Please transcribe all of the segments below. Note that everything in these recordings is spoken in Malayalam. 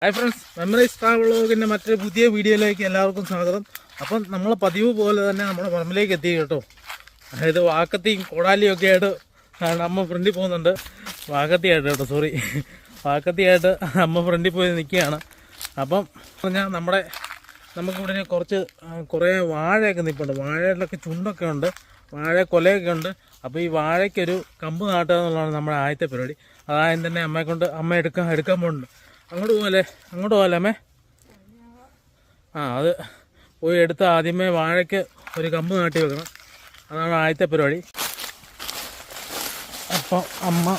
ഹായ് ഫ്രണ്ട്സ്, മെമ്മറൈസ് ട്രാവൽ വ്ളോഗിൻ്റെ മറ്റൊരു പുതിയ വീഡിയോയിലേക്ക് എല്ലാവർക്കും സ്വാഗതം. അപ്പം നമ്മൾ പതിവ് പോലെ തന്നെ നമ്മുടെ പറമ്പിലേക്ക് എത്തി കേട്ടോ. അതായത് വാക്കത്തിയും കോടാലിയും ഒക്കെ ആയിട്ട് അമ്മ ഫ്രണ്ടിൽ പോകുന്നുണ്ട്. വാക്കത്തിയായിട്ട് കേട്ടോ, വാക്കത്തിയായിട്ട് അമ്മ ഫ്രണ്ടിൽ പോയി നിൽക്കുകയാണ്. അപ്പം പറഞ്ഞാൽ നമുക്കിവിടെ കുറേ വാഴയൊക്കെ നിൽപ്പുണ്ട്. വാഴയിലൊക്കെ ചുണ്ടൊക്കെ ഉണ്ട്, വാഴ കൊലയൊക്കെ ഉണ്ട്. അപ്പോൾ ഈ വാഴയ്ക്കൊരു കമ്പ് നാട്ടുക എന്നുള്ളതാണ് നമ്മുടെ ആദ്യത്തെ പരിപാടി. അതായത് തന്നെ അമ്മ എടുക്കാൻ പോകുന്നുണ്ട്. അങ്ങോട്ട് പോകല്ലേ അമ്മേ? അത് പോയി എടുത്ത് ആദ്യമേ വാഴയ്ക്ക് ഒരു കമ്പ് നാട്ടി വെക്കണം. അതാണ് ആദ്യത്തെ പരിപാടി. അപ്പം അമ്മ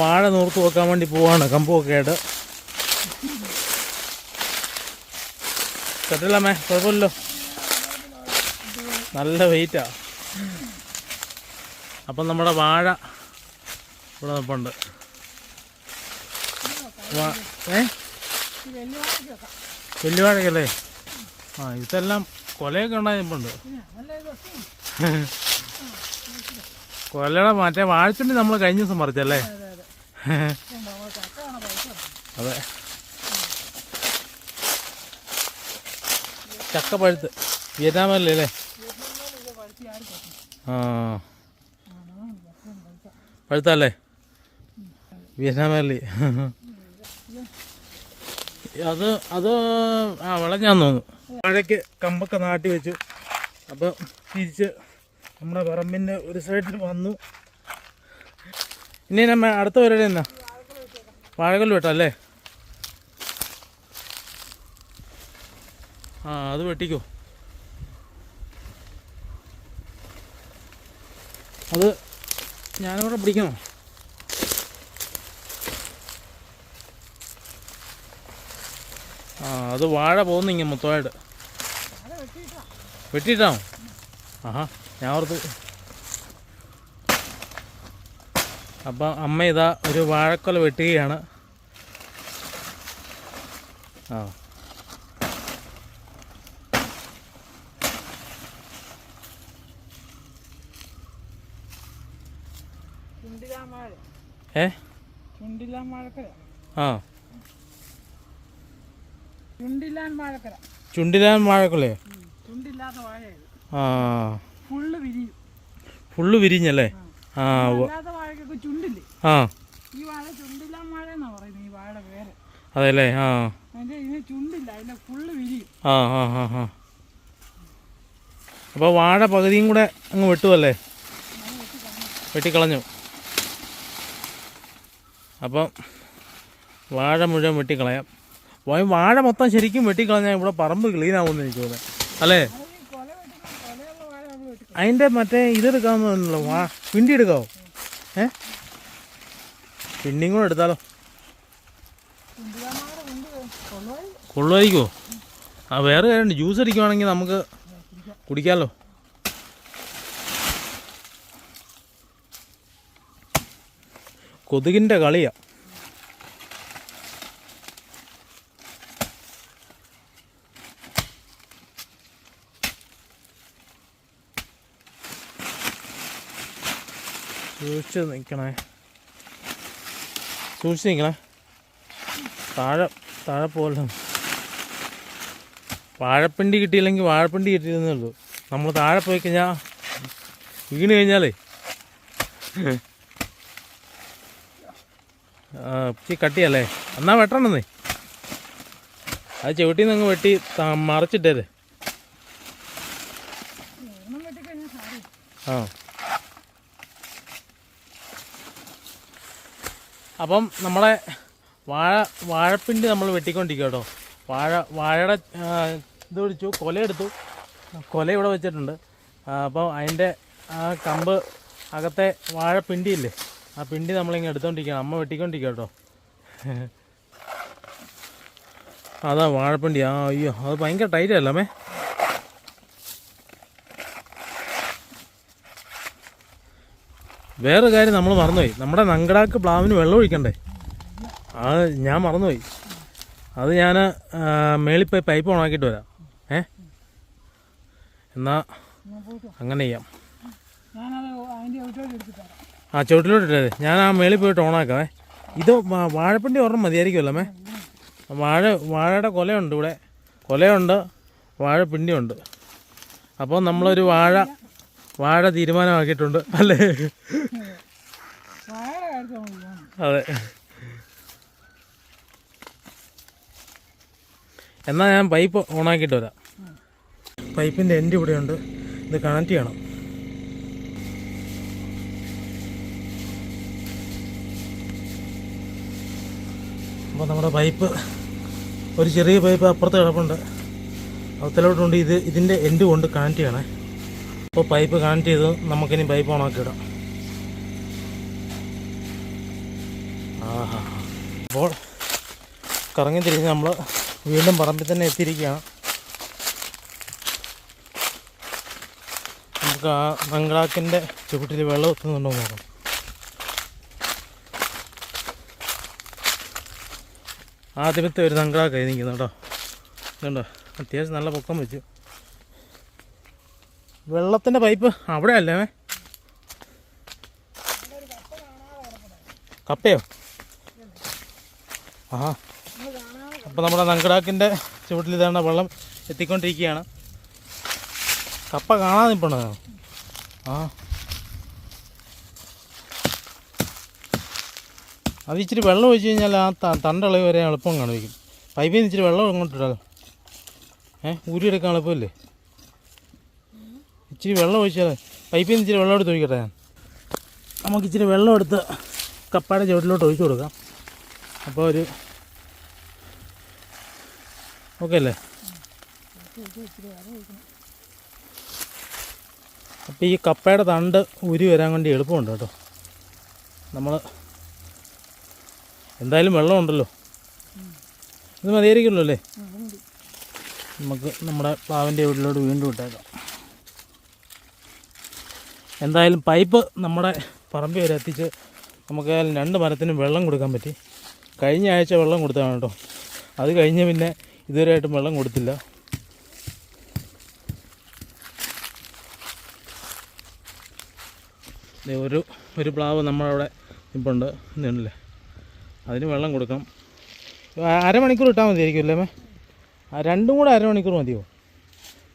വാഴ നൂർത്ത് വെക്കാൻ വേണ്ടി പോവാണ്, കമ്പൊക്കെ ആയിട്ട്. കെട്ടില്ലമ്മേ, കുഴപ്പമില്ലല്ലോ, നല്ല വെയിറ്റാ. അപ്പം നമ്മുടെ വാഴ ഇവിടെ നിൽപ്പുണ്ട്. വലിയ വാഴക്കല്ലേ? ഇതെല്ലാം കൊലയൊക്കെ ഉണ്ടായി നിൽപ്പുണ്ട്. കൊലയുടെ മറ്റേ വാഴച്ചുണ്ടി നമ്മൾ കഴിഞ്ഞ ദിവസം മറിച്ചല്ലേ? അതെ, ചക്ക പഴുത്ത് വിയറ്റ്നാമല്ലേ അല്ലേ? പഴുത്തല്ലേ വിയറ്റ്നാമല്ലി? അത് വിളഞ്ഞാന്ന് തോന്നുന്നു. വാഴയ്ക്ക് കമ്പൊക്കെ നാട്ടി വെച്ചു. അപ്പോൾ തിരിച്ച് നമ്മുടെ പറമ്പിൻ്റെ ഒരു സൈഡിൽ വന്നു. ഇനി നമ്മ അടുത്ത പരിപാടി എന്നാ? വാഴക്കല്ല് വെട്ടല്ലേ? അത് വെട്ടിക്കോ. അത് ഞാനിവിടെ പിടിക്കണോ? അത് വാഴ പോകുന്നിങ്ങ മൊത്തമായിട്ട് വെട്ടിയിട്ടാണോ? ഞാൻ ഓർത്ത്. അപ്പം അമ്മ ഇതാ ഒരു വാഴക്കൊല വെട്ടുകയാണ്. ചുണ്ടിലാൻ വാഴക്കൊലേ? ഫുള്ള് വിരിഞ്ഞല്ലേ? അതെല്ലേ? അപ്പോൾ വാഴ പകുതിയും കൂടെ അങ്ങ് വെട്ടുമല്ലേ? വെട്ടിക്കളഞ്ഞു. അപ്പം വാഴ മുഴുവൻ വെട്ടിക്കളയാം. വാഴ മൊത്തം ശരിക്കും വെട്ടിക്കളഞ്ഞാൽ ഇവിടെ പറമ്പ് ക്ലീൻ ആവുമെന്ന് എനിക്ക് തോന്നുന്നത്, അല്ലേ? അതിൻ്റെ മറ്റേ ഇതെടുക്കാമെന്നല്ലോ, പിണ്ടി എടുക്കാമോ? പിണ്ടിയും കൂടെ എടുത്താലോ? കൊള്ളുമായിരിക്കുമോ? വേറെ കാര്യമുണ്ട്, ജ്യൂസ് അടിക്കുവാണെങ്കിൽ നമുക്ക് കുടിക്കാമല്ലോ. കൊതുകിൻ്റെ കളിയാ. സൂക്ഷിച്ച് നിൽക്കണേ. താഴെ പോലെ വാഴപ്പിണ്ടി കിട്ടിയില്ലെങ്കിൽ വാഴപ്പിണ്ടി കിട്ടിയിരുന്നേ ഉള്ളൂ. നമ്മൾ താഴെ പോയി കഴിഞ്ഞാൽ വീണ് കഴിഞ്ഞാലേ കട്ടിയല്ലേ? എന്നാ വെട്ടണമെന്നേ, അത് ചവിട്ടിൽ നിന്ന് വെട്ടി മറച്ചിട്ടേ. അപ്പം നമ്മളെ വാഴപ്പിണ്ടി നമ്മൾ വെട്ടിക്കൊണ്ടിരിക്കുക കേട്ടോ. വാഴയുടെ ഇത് പിടിച്ചു, കൊല ഇവിടെ വെച്ചിട്ടുണ്ട്. അപ്പോൾ അതിൻ്റെ കമ്പ് അകത്തെ വാഴപ്പിണ്ടിയില്ലേ, ആ പിണ്ടി നമ്മളിങ്ങനെ എടുത്തോണ്ടിരിക്കുകയാണ്. അമ്മ വെട്ടിക്കൊണ്ടിരിക്കുക കേട്ടോ. അതാ വാഴപ്പിണ്ടി. അയ്യോ, അത് ഭയങ്കര ടൈറ്റല്ലേ അമ്മേ? വേറൊരു കാര്യം നമ്മൾ മറന്നുപോയി, നമ്മുടെ നങ്കടാക്ക് പ്ലാവിന് വെള്ളം ഒഴിക്കണ്ടേ? അത് ഞാൻ മറന്നുപോയി. അത് ഞാൻ മേളിൽ പോയി പൈപ്പ് ഓണാക്കിയിട്ട് വരാം. എന്നാൽ അങ്ങനെ ചെയ്യാം. ആ ചുവട്ടിലോട്ട് ഇട്ടേ, ഞാൻ ആ മേളിൽ പോയിട്ട് ഓണാക്കാവേ. ഇത് വാഴപ്പിണ്ടി ഒരെണ്ണം മതിയായിരിക്കുമല്ലോ അമ്മേ. വാഴയുടെ കൊലയുണ്ട് ഇവിടെ, കൊലയുണ്ട്, വാഴപ്പിണ്ടിയുണ്ട്. അപ്പോൾ നമ്മളൊരു വാഴ തീരുമാനമാക്കിയിട്ടുണ്ട് അല്ലേ? അതെ. എന്നാൽ ഞാൻ പൈപ്പ് ഓണാക്കിയിട്ട് വരാം. പൈപ്പിൻ്റെ എൻഡ് ഇവിടെയുണ്ട്, ഇത് കണക്ട് ചെയ്യണം. അപ്പോൾ നമ്മുടെ പൈപ്പ്, ഒരു ചെറിയ പൈപ്പ് അപ്പുറത്ത് കിടപ്പുണ്ട്, അവത്തിലോട്ടുണ്ട്. ഇതിൻ്റെ എൻഡ് കൊണ്ട് കണക്ട് ചെയ്യണേ. അപ്പോൾ പൈപ്പ് കണക്ട് ചെയ്ത് നമുക്കിനി പൈപ്പ് ഓണാക്കി ഇടാം. ആഹാ. അപ്പോൾ കറങ്ങി തിരിഞ്ഞ് നമ്മൾ വീണ്ടും പറമ്പിൽ തന്നെ എത്തിയിരിക്കുകയാണ്. നമുക്ക് ആ ബംഗ്ലാക്കിൻ്റെ ചുവട്ടിൽ വെള്ളം എത്തുന്നുണ്ടോ എന്ന് നോക്കാം. ആദ്യമത്തെ ഒരു തങ്കളാക്കായി നിൽക്കുന്നു കേട്ടോ. ഇതുണ്ടോ, അത്യാവശ്യം നല്ല പൊക്കം വെച്ചു. വെള്ളത്തിൻ്റെ പൈപ്പ് അവിടെ അല്ലേ? കപ്പയോ? ആഹാ. അപ്പോൾ നമ്മുടെ നങ്കടാക്കിൻ്റെ ചുവട്ടിൽ ഇതാണ് വെള്ളം എത്തിക്കൊണ്ടിരിക്കുകയാണ്. കപ്പ കാണാൻ നിൽപ്പുണ്ടോ? ആ, അത് ഇച്ചിരി വെള്ളം ഒഴിച്ച് കഴിഞ്ഞാൽ ആ തണ്ടളവ് വരെ എളുപ്പം കാണിക്കും. പൈപ്പിൽ നിന്ന് ഇച്ചിരി വെള്ളം ഇങ്ങോട്ടിട്ടാലോ? ഊരിയെടുക്കാൻ എളുപ്പമല്ലേ? ഇച്ചിരി വെള്ളം ഒഴിച്ചാൽ, പൈപ്പിൽ നിന്ന് ഇച്ചിരി വെള്ളം എടുത്ത് ഒഴിക്കട്ടെ. നമുക്ക് ഇച്ചിരി വെള്ളം എടുത്ത് കപ്പയുടെ ചുവട്ടിലോട്ട് ഒഴിച്ചു കൊടുക്കാം. അപ്പോൾ ഒരു ഓക്കെ അല്ലേ? അപ്പോൾ ഈ കപ്പയുടെ തണ്ട് ഉരി വരാൻ വേണ്ടി എളുപ്പമുണ്ട് കേട്ടോ. നമ്മൾ എന്തായാലും വെള്ളമുണ്ടല്ലോ, ഇത് മതിയായിരിക്കുമല്ലോ അല്ലേ? നമുക്ക് നമ്മുടെ പ്ലാവിൻ്റെ വീട്ടിലോട്ട് വീണ്ടും ഇട്ടേക്കാം. എന്തായാലും പൈപ്പ് നമ്മുടെ പറമ്പിൽ വരെ എത്തിച്ച് നമുക്ക് 2 മരത്തിനും വെള്ളം കൊടുക്കാൻ പറ്റി. കഴിഞ്ഞ ആഴ്ച വെള്ളം കൊടുത്തതാണ് കേട്ടോ. അത് കഴിഞ്ഞ് പിന്നെ ഇതുവരെയായിട്ടും വെള്ളം കൊടുത്തില്ല. ഒരു പ്ലാവ് നമ്മളവിടെ ഇപ്പുണ്ട്, ഇതുണ്ടല്ലേ, അതിന് വെള്ളം കൊടുക്കണം. അരമണിക്കൂർ ഇട്ടാൽ മതിയായിരിക്കും അല്ലേ? രണ്ടും കൂടെ അരമണിക്കൂർ മതിയോ?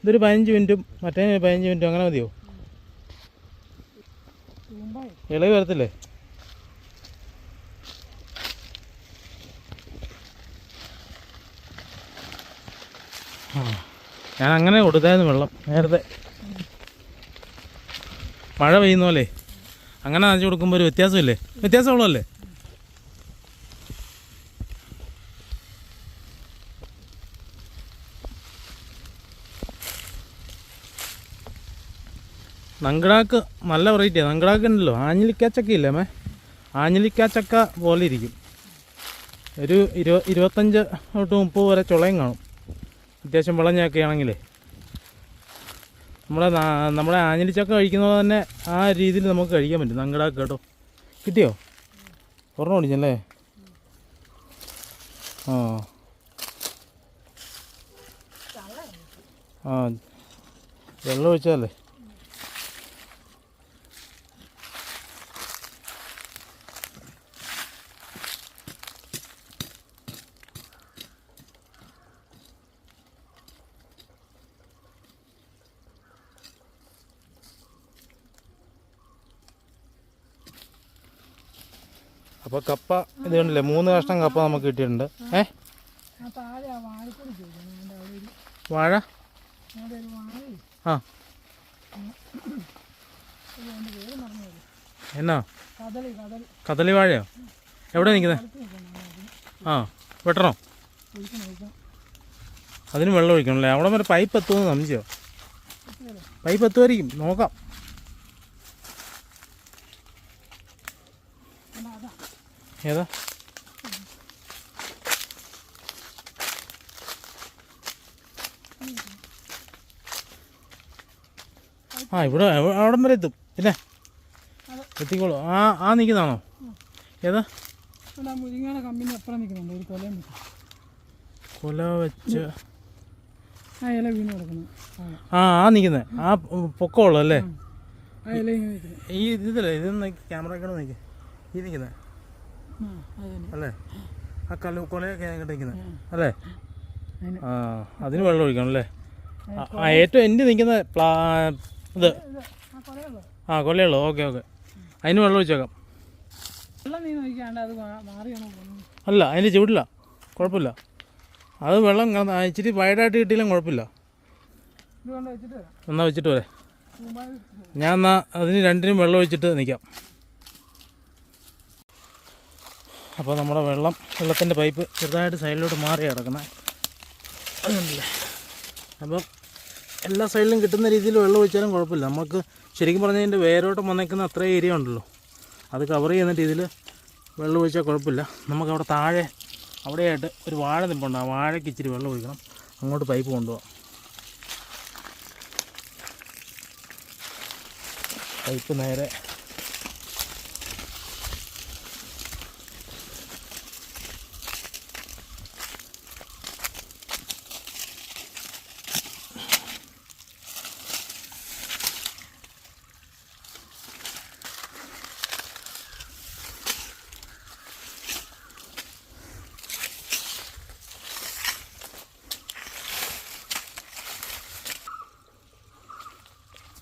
ഇതൊരു 15 മിനിറ്റും മറ്റേ 15 മിനിറ്റും അങ്ങനെ മതിയോ? ഇളവ് വരത്തില്ലേ? ഞാൻ അങ്ങനെ കൊടുത്തായിരുന്നു വെള്ളം നേരത്തെ. മഴ പെയ്യുന്ന പോലെ അങ്ങനെ നനച്ച് കൊടുക്കുമ്പോൾ ഒരു വ്യത്യാസമില്ലേ? വ്യത്യാസമുള്ളതല്ലേ? നങ്കടാക്ക് നല്ല വെറൈറ്റിയാണ്. നങ്കടാക്ക് ഉണ്ടല്ലോ, ആഞ്ഞിലിക്കാച്ചക്ക ഇല്ലേ അമ്മേ? ആഞ്ഞിലിക്കാച്ചക്ക പോലെ ഇരിക്കും. ഒരു 25 തൊട്ട് 30 വരെ ചുളയും കാണും. അത്യാവശ്യം വിളഞ്ഞൊക്കെയാണെങ്കിലേ നമ്മുടെ ആഞ്ഞിലിച്ചക്ക കഴിക്കുന്നത് തന്നെ ആ രീതിയിൽ നമുക്ക് കഴിക്കാൻ പറ്റും. നങ്കടാക്ക് കേട്ടോ. കിട്ടിയോ? ഒരെണ്ണം ഓടിച്ചല്ലേ? വെള്ളം ഒഴിച്ചാലേ. അപ്പോൾ കപ്പ ഇത് കണ്ടില്ലേ, 3 കഷ്ണം കപ്പ നമുക്ക് കിട്ടിയിട്ടുണ്ട്. വാഴ എന്നാ കദളി വാഴയോ? എവിടെ നിൽക്കുന്നത്? വെട്ടണോ? അതിന് വെള്ളം ഒഴിക്കണല്ലേ? അവിടെ വരെ പൈപ്പ് എത്തുമെന്ന് സംശയമോ? പൈപ്പ് എത്തുമായിരിക്കും, നോക്കാം. ഏതാ? ഇവിടെ അവിടം വരെ എത്തും. പിന്നെ എത്തിക്കോളൂ. നിൽക്കുന്നതാണോ? ഏതാ? കൊല വെച്ച് ആ ഇല വീണ് കിടക്കുന്നു. നിൽക്കുന്നത് ആ പൊക്കമുള്ളൂ അല്ലേ? ആ ഇല ഇങ്ങനെ നിൽക്കുന്നത്. ഈ ഇതില്ലേ ഇതൊന്ന് ക്യാമറ നിൽക്കുക ഈ നിൽക്കുന്നത് അല്ലേ? ആ കൊലയൊക്കെ അങ്ങോട്ട് നിൽക്കുന്നത് അല്ലേ? അതിന് വെള്ളം ഒഴിക്കണം അല്ലേ? ഏറ്റവും എൻ്റെ നിൽക്കുന്ന ഇത് കൊലയുള്ളൂ. ഓക്കെ അതിന് വെള്ളം ഒഴിച്ചേക്കാം. വെള്ളം നീ നോക്കിയാണ്ട് അത് മാറിയാണോ പോകുന്നത്? അല്ല അതിൻ്റെ ചൂടില്ല, കുഴപ്പമില്ല. അത് വെള്ളം ഇച്ചിരി വൈഡായിട്ട് കിട്ടിയില്ലെങ്കിൽ കുഴപ്പമില്ല. ഇതുകൊണ്ട് വെച്ചിട്ട് വരാം. എന്നാൽ വെച്ചിട്ട് വരെ ഞാൻ എന്നാൽ അതിന് രണ്ടിനും വെള്ളം ഒഴിച്ചിട്ട് നിൽക്കാം. അപ്പോൾ നമ്മുടെ വെള്ളത്തിൻ്റെ പൈപ്പ് ചെറുതായിട്ട് സൈഡിലോട്ട് മാറി കിടക്കുന്നത് അതുകൊണ്ടല്ലേ. അപ്പം എല്ലാ സൈഡിലും കിട്ടുന്ന രീതിയിൽ വെള്ളം ഒഴിച്ചാലും കുഴപ്പമില്ല. നമുക്ക് ശരിക്കും പറഞ്ഞാൽ ഇതിൻ്റെ വേരോട്ടം വന്നേക്കുന്ന അത്രയും ഏരിയ ഉണ്ടല്ലോ, അത് കവർ ചെയ്യുന്ന രീതിയിൽ വെള്ളം ഒഴിച്ചാൽ കുഴപ്പമില്ല. നമുക്കവിടെ താഴെ അവിടെയായിട്ട് ഒരു വാഴ നിൽപ്പുണ്ട്. ആ വാഴയ്ക്ക് ഇച്ചിരി വെള്ളം ഒഴിക്കണം. അങ്ങോട്ട് പൈപ്പ് കൊണ്ടുപോകാം. പൈപ്പ് നേരെ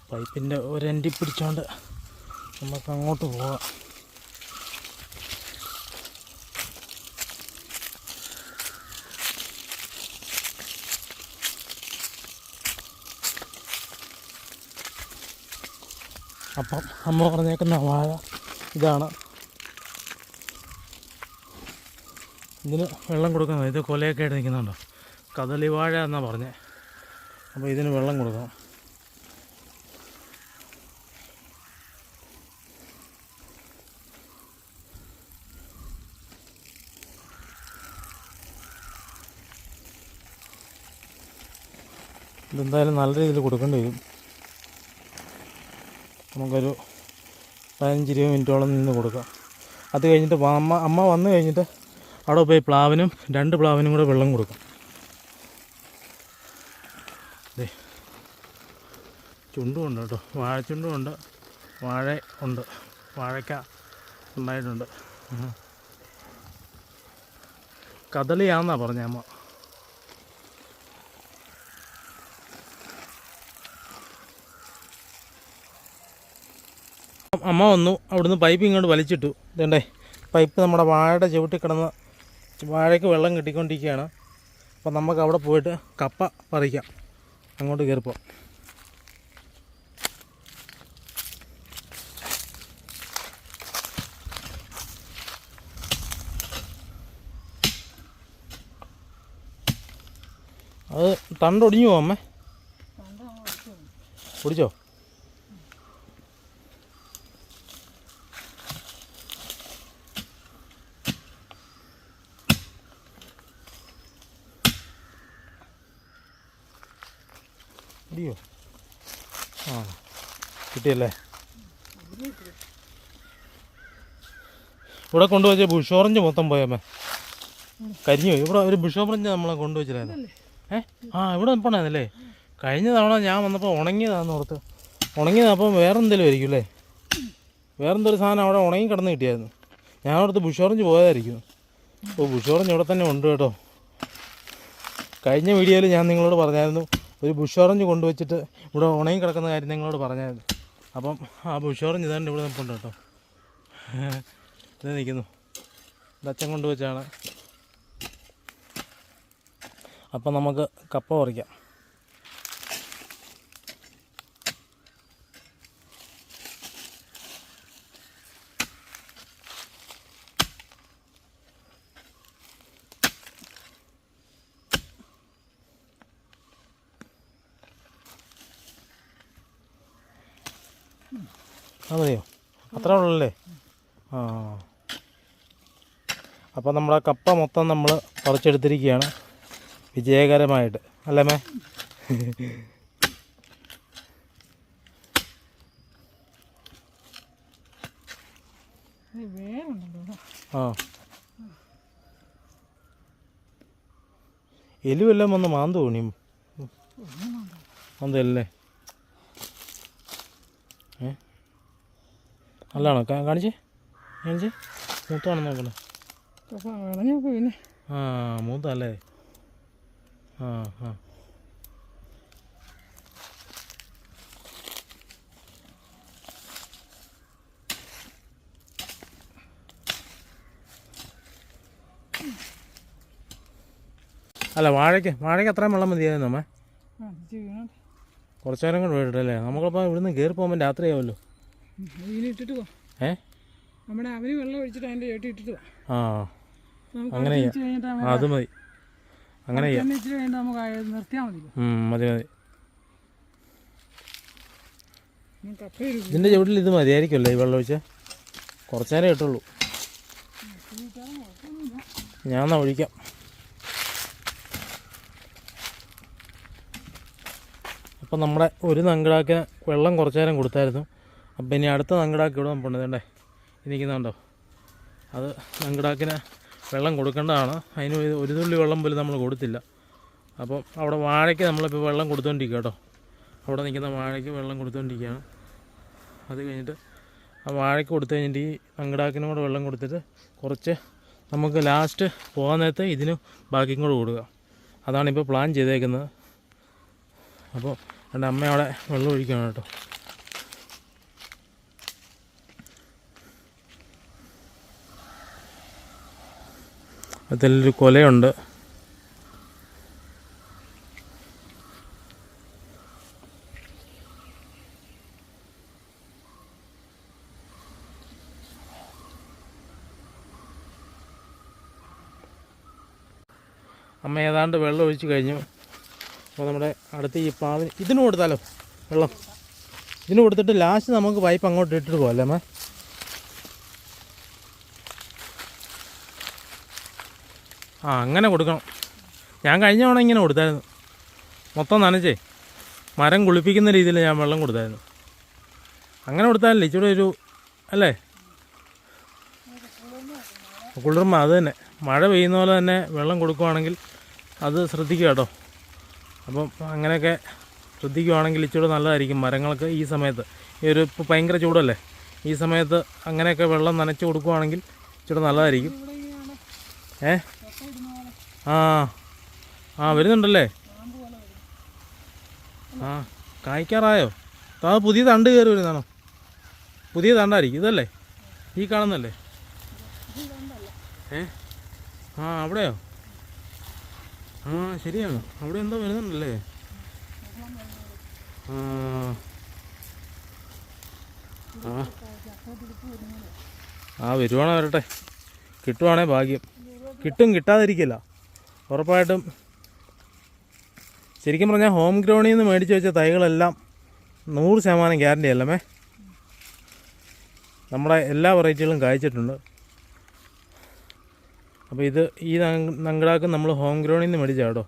പൈപ്പിൻ്റെ ഒരെൻഡി പിടിച്ചോണ്ട് നമുക്ക് അങ്ങോട്ട് പോവാം. അപ്പം അമ്മ പറഞ്ഞേക്കുന്ന വാഴ ഇതാണ്. ഇതിന് വെള്ളം കൊടുക്കണം. ഇത് കൊലയൊക്കെ ആയിട്ട് നിൽക്കുന്നുണ്ടോ? കദളി വാഴ എന്നാണ് പറഞ്ഞത്. അപ്പോൾ ഇതിന് വെള്ളം കൊടുക്കണം. ഇതെന്തായാലും നല്ല രീതിയിൽ കൊടുക്കേണ്ടി വരും. നമുക്കൊരു 15-20 മിനിറ്റോളം നിന്ന് കൊടുക്കാം. അത് കഴിഞ്ഞിട്ട് അമ്മ വന്നു കഴിഞ്ഞിട്ട് അവിടെ പോയി 2 പ്ലാവിനും കൂടെ വെള്ളം കൊടുക്കാം. അതെ, ചുണ്ടുമുണ്ട് കേട്ടോ, വാഴച്ചുണ്ടുമുണ്ട്, വാഴ ഉണ്ട്, വാഴയ്ക്ക ഉണ്ടായിട്ടുണ്ട്. കദളിയാണെന്നാണ് പറഞ്ഞ അമ്മ. അമ്മ വന്നു, അവിടുന്ന് പൈപ്പ് ഇങ്ങോട്ട് വലിച്ചിട്ടു. ഇതുണ്ടേ പൈപ്പ് നമ്മുടെ വാഴയുടെ ചവിട്ടി കിടന്ന് വാഴയ്ക്ക് വെള്ളം കിട്ടിക്കൊണ്ടിരിക്കുകയാണ്. അപ്പം നമുക്ക് അവിടെ പോയിട്ട് കപ്പ പറിക്കാം. അങ്ങോട്ട് കയറിപ്പോ. അത് തണ്ടൊടിഞ്ഞു പോവാ അമ്മേ? ഒടിച്ചോ? ഇടിയോ? കിട്ടിയല്ലേ? ഇവിടെ കൊണ്ടുവച്ച ബുഷ് ഓറഞ്ച് മൊത്തം പോയമ്മേ, കരിഞ്ഞു പോയി. ഇവിടെ ഒരു ബുഷ് ഓറഞ്ച് നമ്മളെ കൊണ്ടുവച്ചില്ലായിരുന്നു. ഇവിടെ നിൽപ്പണല്ലേ? കഴിഞ്ഞ തവണ ഞാൻ വന്നപ്പോൾ ഉണങ്ങിയതാണെന്ന് ഓർത്ത്. ഉണങ്ങിയതപ്പം വേറെ എന്തെങ്കിലും ആയിരിക്കും അല്ലേ? വേറെന്തൊരു സാധനം അവിടെ ഉണങ്ങി കിടന്ന് കിട്ടിയായിരുന്നു. ഞാൻ അവിടുത്തെ ബുഷ് ഓറഞ്ച് പോയതായിരിക്കും. ബുഷ് ഓറഞ്ച് ഇവിടെ തന്നെ ഉണ്ട് കേട്ടോ. കഴിഞ്ഞ വീഡിയോയിൽ ഞാൻ നിങ്ങളോട് പറഞ്ഞായിരുന്നു ഒരു ബുഷ് ഓറഞ്ച് കൊണ്ടുവച്ചിട്ട് ഇവിടെ ഉണങ്ങി കിടക്കുന്ന കാര്യം നിങ്ങളോട് പറഞ്ഞായിരുന്നു. അപ്പം ആ ബുഷ് ഓറഞ്ച് ഇതാണ്ട് ഇവിടെ നിൽപ്പുണ്ട് കേട്ടോ. ഇത് നിൽക്കുന്നു, അച്ഛൻ കൊണ്ടുവച്ചാണ്. അപ്പം നമുക്ക് കപ്പ പറിക്കാം. മതിയോ? അത്ര ഉള്ളല്ലേ? അപ്പോൾ നമ്മുടെ കപ്പ മൊത്തം നമ്മൾ പറിച്ചെടുത്തിരിക്കുകയാണ് വിജയകരമായിട്ട്, അല്ലേ മേ? എലിവെല്ലാം വന്ന് മാന്തു തോണിയും. ഒന്നല്ലേ നല്ലതാണോ കാണിച്ചേ കാണിച്ചേ മൂത്താണോ നോക്കണേ പിന്നെ ആ മൂത്തല്ലേ ആ ആ അല്ല വാഴയ്ക്ക് അത്രയും വെള്ളം മതിയായിരുന്നു അമ്മേ കുറച്ച് നേരം കൊണ്ട് പോയിട്ടല്ലേ നമുക്കപ്പോൾ ഇവിടുന്ന് കയറി പോകുമ്പോൾ രാത്രിയാവുമല്ലോ ഇട്ടിട്ട് പോ നമ്മുടെ അവന് വെള്ളം ഒഴിച്ചിട്ട് അതിൻ്റെ ചേട്ടി ഇട്ടിട്ട് ആ അങ്ങനെ അത് മതി അങ്ങനെ ഇച്ചിരി കഴിഞ്ഞിട്ട് നമുക്ക് നിർത്തിയാൽ മതി മതി ഇതിൻ്റെ ചുവട്ടിൽ ഇത് മതിയായിരിക്കുമല്ലോ ഈ വെള്ളം ഒഴിച്ചാൽ കുറച്ച് നേരം ഇട്ടുള്ളൂ ഞാൻ എന്നാ ഒഴിക്കാം അപ്പം നമ്മുടെ ഒരു നങ്കിടാക്കിന് വെള്ളം കുറച്ച് നേരം കൊടുത്തായിരുന്നു. അപ്പം ഇനി അടുത്ത നങ്കിടാക്കി ഇവിടെ പോണ്ടതേണ്ടേ ഇരിക്കുന്നുണ്ടോ അത് നങ്കിടാക്കിന് വെള്ളം കൊടുക്കേണ്ടതാണ്. അതിന് ഒരു തുള്ളി വെള്ളം പോലും നമ്മൾ കൊടുത്തില്ല. അപ്പം അവിടെ വാഴയ്ക്ക് നമ്മളിപ്പോൾ വെള്ളം കൊടുത്തുകൊണ്ടിരിക്കുക കേട്ടോ. അവിടെ നിൽക്കുന്ന വാഴയ്ക്ക് വെള്ളം കൊടുത്തുകൊണ്ടിരിക്കുകയാണ്. അത് കഴിഞ്ഞിട്ട് ആ വാഴയ്ക്ക് കൊടുത്തു കഴിഞ്ഞിട്ട് ഈ നങ്കിടാക്കിനും കൂടെ വെള്ളം കൊടുത്തിട്ട് കുറച്ച് നമുക്ക് ലാസ്റ്റ് പോകാൻ നേരത്തെ ഇതിന് ബാക്കിയും കൂടെ കൊടുക്കുക. അതാണിപ്പോൾ പ്ലാൻ ചെയ്തേക്കുന്നത്. അപ്പോൾ എൻ്റെ അമ്മ അവിടെ വെള്ളം ഒഴിക്കണം കേട്ടോ. അതിലൊരു കൊലയുണ്ട്. അമ്മ ഏതാണ്ട് വെള്ളം ഒഴിച്ച് കഴിഞ്ഞു. അപ്പോൾ നമ്മുടെ അടുത്ത് ഈ പ്ലാവിന് ഇതിന് കൊടുത്താലോ വെള്ളം? ഇതിന് കൊടുത്തിട്ട് ലാസ്റ്റ് നമുക്ക് പൈപ്പ് അങ്ങോട്ട് ഇട്ടിട്ട് പോകല്ലേ അമ്മ? ആ അങ്ങനെ കൊടുക്കണം. ഞാൻ കഴിഞ്ഞ തവണ ഇങ്ങനെ കൊടുത്തായിരുന്നു. മൊത്തം നനച്ചേ മരം കുളിപ്പിക്കുന്ന രീതിയിൽ ഞാൻ വെള്ളം കൊടുത്തായിരുന്നു. അങ്ങനെ കൊടുത്താലല്ലേ ഇച്ചിരി ഒരു അല്ലേ കുളിർമ. അത് തന്നെ മഴ പെയ്യുന്ന പോലെ തന്നെ വെള്ളം കൊടുക്കുവാണെങ്കിൽ അത് ശ്രദ്ധിക്കുക കേട്ടോ. അപ്പം അങ്ങനെയൊക്കെ ശ്രദ്ധിക്കുവാണെങ്കിൽ ഇച്ചിരി നല്ലതായിരിക്കും മരങ്ങൾക്ക് ഈ സമയത്ത്. ഈ ഒരു ഇപ്പോൾ ഭയങ്കര ചൂടല്ലേ, ഈ സമയത്ത് അങ്ങനെയൊക്കെ വെള്ളം നനച്ച് കൊടുക്കുവാണെങ്കിൽ ഇച്ചിരി നല്ലതായിരിക്കും. ആ വരുന്നുണ്ടല്ലേ? ആ കായ്ക്കാറായോ? അത് പുതിയ തണ്ട് കയറി വരുന്നതാണോ? പുതിയ തണ്ടായിരിക്കും ഇതല്ലേ, ഈ കാണുന്നല്ലേ? ആ അവിടെയോ? ആ ശരിയാണ്, അവിടെ എന്തോ വരുന്നുണ്ടല്ലേ? ആ വരുവാണോ വരട്ടെ, കിട്ടുവാണേ ഭാഗ്യം. കിട്ടും, കിട്ടാതിരിക്കില്ല ഉറപ്പായിട്ടും. ശരിക്കും പറഞ്ഞാൽ ഹോം ഗ്രൗണ്ടിൽ നിന്ന് മേടിച്ച് വെച്ച തൈകളെല്ലാം 100% ഗ്യാരണ്ടി അല്ലമേ. നമ്മുടെ എല്ലാ വെറൈറ്റികളും കായ്ച്ചിട്ടുണ്ട്. അപ്പോൾ ഇത് ഈ നങ്കിടാക്ക് നമ്മൾ ഹോം ഗ്രൗണ്ടിൽ നിന്ന് മേടിച്ച കേട്ടോ.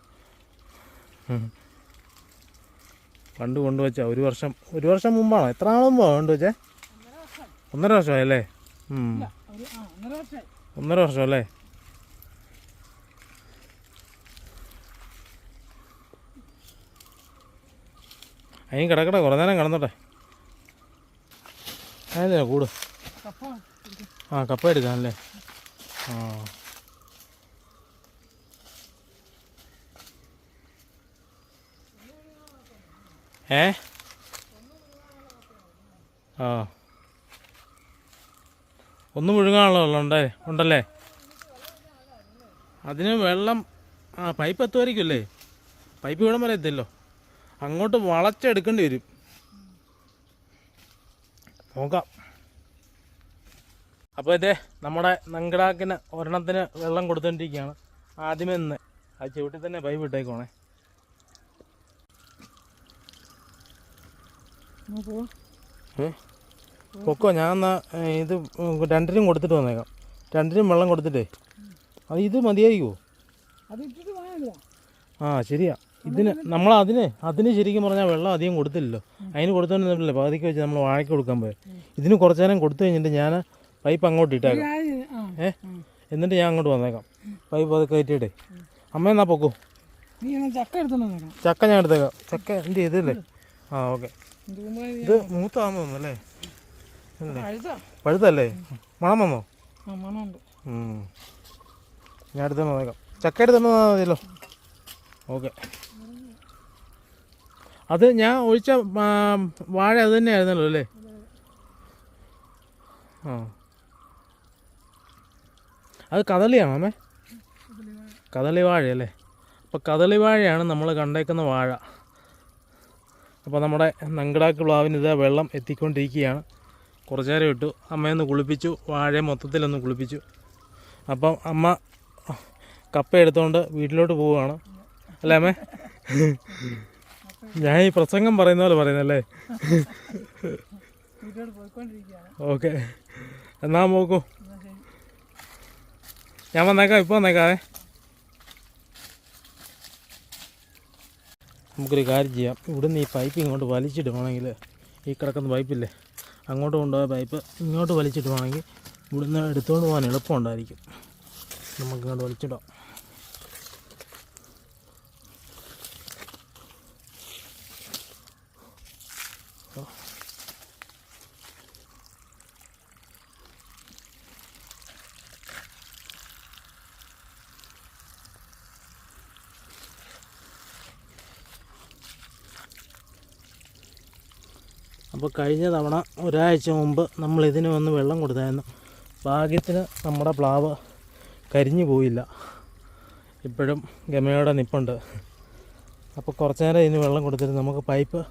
പണ്ട് കൊണ്ടുവച്ച ഒരു വർഷം മുമ്പാണോ? എത്ര നാൾ മുമ്പാണോ കൊണ്ടുവച്ചേ? 1.5 വർഷമായല്ലേ? 1.5 വർഷം അല്ലേ? അതിന് കിടക്കട്ടെ, കുറേ നേരം കിടന്നോട്ടെ. അതെന്തിനാ കൂട്? ആ കപ്പ എടുക്കാനല്ലേ? ആ ആ ഒന്ന് മുഴുകാനുള്ള വെള്ളം ഉണ്ടല്ലേ? അതിന് വെള്ളം പൈപ്പ് എത്തുമായിരിക്കുമല്ലേ? പൈപ്പ് ഇവിടം വരെ എത്തില്ലോ, അങ്ങോട്ട് വളച്ചെടുക്കേണ്ടി വരും. നോക്കാം. അപ്പോൾ ഇതേ നമ്മുടെ നങ്കിടാക്കിന് ഒരെണ്ണത്തിന് വെള്ളം കൊടുത്തുകൊണ്ടിരിക്കുകയാണ്. ആദ്യമേ നിന്ന് ആ ചുവട്ടിൽ തന്നെ പൈപ്പ് ഇട്ടേക്കോണേ. പൊക്കോ, ഞാൻ എന്നാൽ ഇത് രണ്ടിനും കൊടുത്തിട്ട് വന്നേക്കാം. രണ്ടിനും വെള്ളം കൊടുത്തിട്ടേ അത് ഇത് മതിയായിരിക്കുമോ? ആ ശരിയാ. അതിന് ശരിക്കും പറഞ്ഞാൽ വെള്ളം അധികം കൊടുത്തില്ലല്ലോ. അതിന് കൊടുത്തോണ്ടിരുന്നില്ലേ പകുതിക്ക് വെച്ച് നമ്മൾ വാഴയ്ക്ക് കൊടുക്കാൻ പോയത്. ഇതിന് കുറച്ച് നേരം കൊടുത്തു കഴിഞ്ഞിട്ട് ഞാൻ പൈപ്പ് അങ്ങോട്ട് ഇട്ടേക്കാം. എന്നിട്ട് ഞാൻ അങ്ങോട്ട് വന്നേക്കാം. പൈപ്പ് അത് കയറ്റിയിട്ടേ. അമ്മ എന്നാ പൊക്കോ. നീ എന്നാ ചക്ക എടുത്തോണ്ട് വന്നേക്കണം. ചക്ക ഞാൻ എടുത്തേക്കാം. ചക്ക എൻ്റെ ഇതല്ലേ? ആ ഓക്കെ. ഇത് മുമ്പേ ഇത് മൂത്താന്ന് തോന്നുന്നല്ലേ? പഴുത്താ. പഴുത്തല്ലേ? മണം വന്നോ? ആ മണമുണ്ട്. ഞാൻ എടുത്തോണ്ട് വന്നേക്കാം. ചക്ക എടുത്തോണ്ട് വന്നാൽ മതിയല്ലോ. ഓക്കെ. അത് ഞാൻ ഒഴിച്ച വാഴ അത് തന്നെയായിരുന്നല്ലോ അല്ലേ? ആ അത് കദളിയാണോ അമ്മേ? കദളി വാഴയല്ലേ? അപ്പോൾ കദളി വാഴയാണ് നമ്മൾ കണ്ടേക്കുന്ന വാഴ. അപ്പോൾ നമ്മുടെ നങ്കടാക്ക് പ്ലാവിന് ഇതാ വെള്ളം എത്തിക്കൊണ്ടിരിക്കുകയാണ്. കുറച്ച് നേരം ഇട്ടു. അമ്മയൊന്ന് കുളിപ്പിച്ചു, വാഴയെ മൊത്തത്തിലൊന്ന് കുളിപ്പിച്ചു. അപ്പം അമ്മ കപ്പ എടുത്തുകൊണ്ട് വീട്ടിലോട്ട് പോവുകയാണ് അല്ലേ അമ്മേ? ഞാൻ ഈ പ്രസംഗം പറയുന്ന പോലെ പറയുന്നല്ലേ? ഓക്കെ, എന്നാ നോക്കൂ. ഞാൻ വന്നേക്കാം, ഇപ്പോൾ വന്നേക്കാവേ. നമുക്കൊരു കാര്യം ചെയ്യാം. ഇവിടുന്ന് ഈ പൈപ്പ് ഇങ്ങോട്ട് വലിച്ചിടുവാണെങ്കിൽ, ഈ കിടക്കുന്ന പൈപ്പില്ലേ, അങ്ങോട്ട് കൊണ്ടുപോയ പൈപ്പ് ഇങ്ങോട്ട് വലിച്ചിടുവാണെങ്കിൽ ഇവിടുന്ന് എടുത്തുകൊണ്ട് പോകാൻ എളുപ്പമുണ്ടായിരിക്കും. നമുക്ക് ഇങ്ങോട്ട് വലിച്ചിടാം. അപ്പോൾ കഴിഞ്ഞ തവണ ഒരാഴ്ച മുമ്പ് നമ്മൾ ഇതിന് വന്ന് വെള്ളം കൊടുത്തായിരുന്നു. ഭാഗ്യത്തിന് നമ്മുടെ പ്ലാവ് കരിഞ്ഞു പോയില്ല, ഇപ്പോഴും ഗമയോടെ നിൽപ്പുണ്ട്. അപ്പോൾ കുറച്ച് നേരം ഇതിന് വെള്ളം കൊടുത്തിട്ട് നമുക്ക് പൈപ്പ്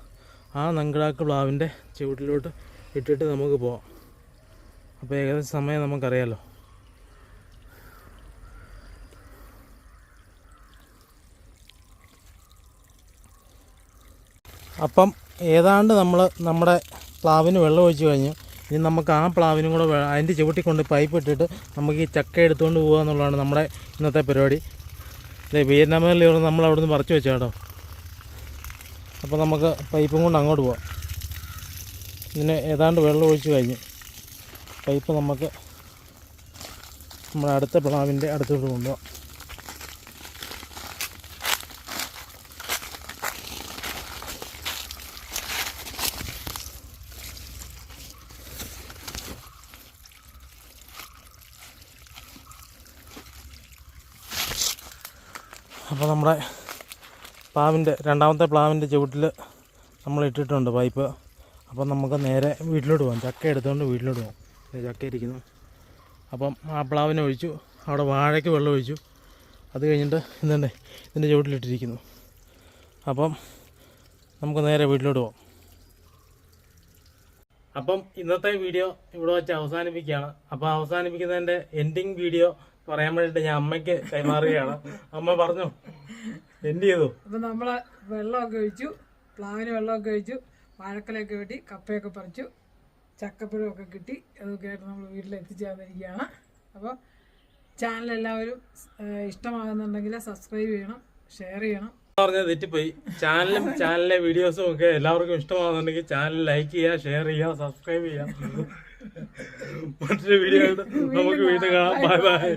ആ നങ്കടാക്ക് പ്ലാവിൻ്റെ ചുവട്ടിലോട്ട് ഇട്ടിട്ട് നമുക്ക് പോവാം. അപ്പോൾ ഏകദേശം സമയം നമുക്കറിയാമല്ലോ. അപ്പം ഏതാണ്ട് നമ്മൾ നമ്മുടെ പ്ലാവിന് വെള്ളം ഒഴിച്ച് കഴിഞ്ഞു. ഇനി നമുക്ക് ആ പ്ലാവിനും കൂടെ അതിൻ്റെ ചുവട്ടിൽ കൊണ്ട് പൈപ്പ് ഇട്ടിട്ട് നമുക്ക് ഈ ചക്ക എടുത്തുകൊണ്ട് പോകുക എന്നുള്ളതാണ് നമ്മുടെ ഇന്നത്തെ പരിപാടി. അതെ, വിയറ്റ്നാമിൽ നമ്മൾ അവിടെ നിന്ന് പറിച്ച് വെച്ചാൽ കേട്ടോ. അപ്പോൾ നമുക്ക് പൈപ്പും കൊണ്ട് അങ്ങോട്ട് പോവാം. ഇതിന് ഏതാണ്ട് വെള്ളം ഒഴിച്ച് കഴിഞ്ഞു. പൈപ്പ് നമുക്ക് നമ്മുടെ അടുത്ത പ്ലാവിൻ്റെ അടുത്തോട്ട് കൊണ്ടുപോകാം. അപ്പോൾ നമ്മുടെ രണ്ടാമത്തെ പ്ലാവിൻ്റെ ചുവട്ടിൽ നമ്മൾ ഇട്ടിട്ടുണ്ട് പൈപ്പ്. അപ്പം നമുക്ക് നേരെ വീട്ടിലോട്ട് പോകാം. ചക്ക എടുത്തുകൊണ്ട് വീട്ടിലോട്ട് പോകാം. ചക്ക ഇരിക്കുന്നു. അപ്പം ആ പ്ലാവിനെ ഒഴിച്ചു, അവിടെ വാഴയ്ക്ക് വെള്ളം ഒഴിച്ചു. അത് കഴിഞ്ഞിട്ട് ഇതുണ്ട് ഇതിൻ്റെ ചുവട്ടിലിട്ടിരിക്കുന്നു. അപ്പം നമുക്ക് നേരെ വീട്ടിലോട്ട് പോകാം. അപ്പം ഇന്നത്തെ വീഡിയോ ഇവിടെ വെച്ച് അവസാനിപ്പിക്കുകയാണ്. അപ്പോൾ അവസാനിപ്പിക്കുന്നതിൻ്റെ എൻഡിങ് വീഡിയോ പറയാൻ വേണ്ടിയിട്ട് ഞാൻ അമ്മയ്ക്ക് കൈമാറുകയാണ്. അമ്മ പറഞ്ഞു, എൻഡ് ചെയ്തു. അപ്പം നമ്മൾ വെള്ളമൊക്കെ ഒഴിച്ചു, പ്ലാവിന് വെള്ളമൊക്കെ ഒഴിച്ചു, വാഴക്കലയൊക്കെ വെട്ടി, കപ്പയൊക്കെ പറിച്ചു, ചക്കപ്പഴമൊക്കെ കിട്ടി. അതൊക്കെ ആയിട്ട് നമ്മൾ വീട്ടിലെത്തിച്ചേർന്നിരിക്കുകയാണ്. അപ്പോൾ ചാനൽ എല്ലാവരും ഇഷ്ടമാകുന്നുണ്ടെങ്കിൽ സബ്സ്ക്രൈബ് ചെയ്യണം, ഷെയർ ചെയ്യണം. പറഞ്ഞത് തെറ്റിപ്പോയി. ചാനലിലെ വീഡിയോസും ഒക്കെ എല്ലാവർക്കും ഇഷ്ടമാകുന്നുണ്ടെങ്കിൽ ചാനൽ ലൈക്ക് ചെയ്യുക, ഷെയർ ചെയ്യുക, സബ്സ്ക്രൈബ് ചെയ്യുക. മറ്റൊരു വീഡിയോ നമുക്ക് വീണ്ടും കാണാം. Bye bye.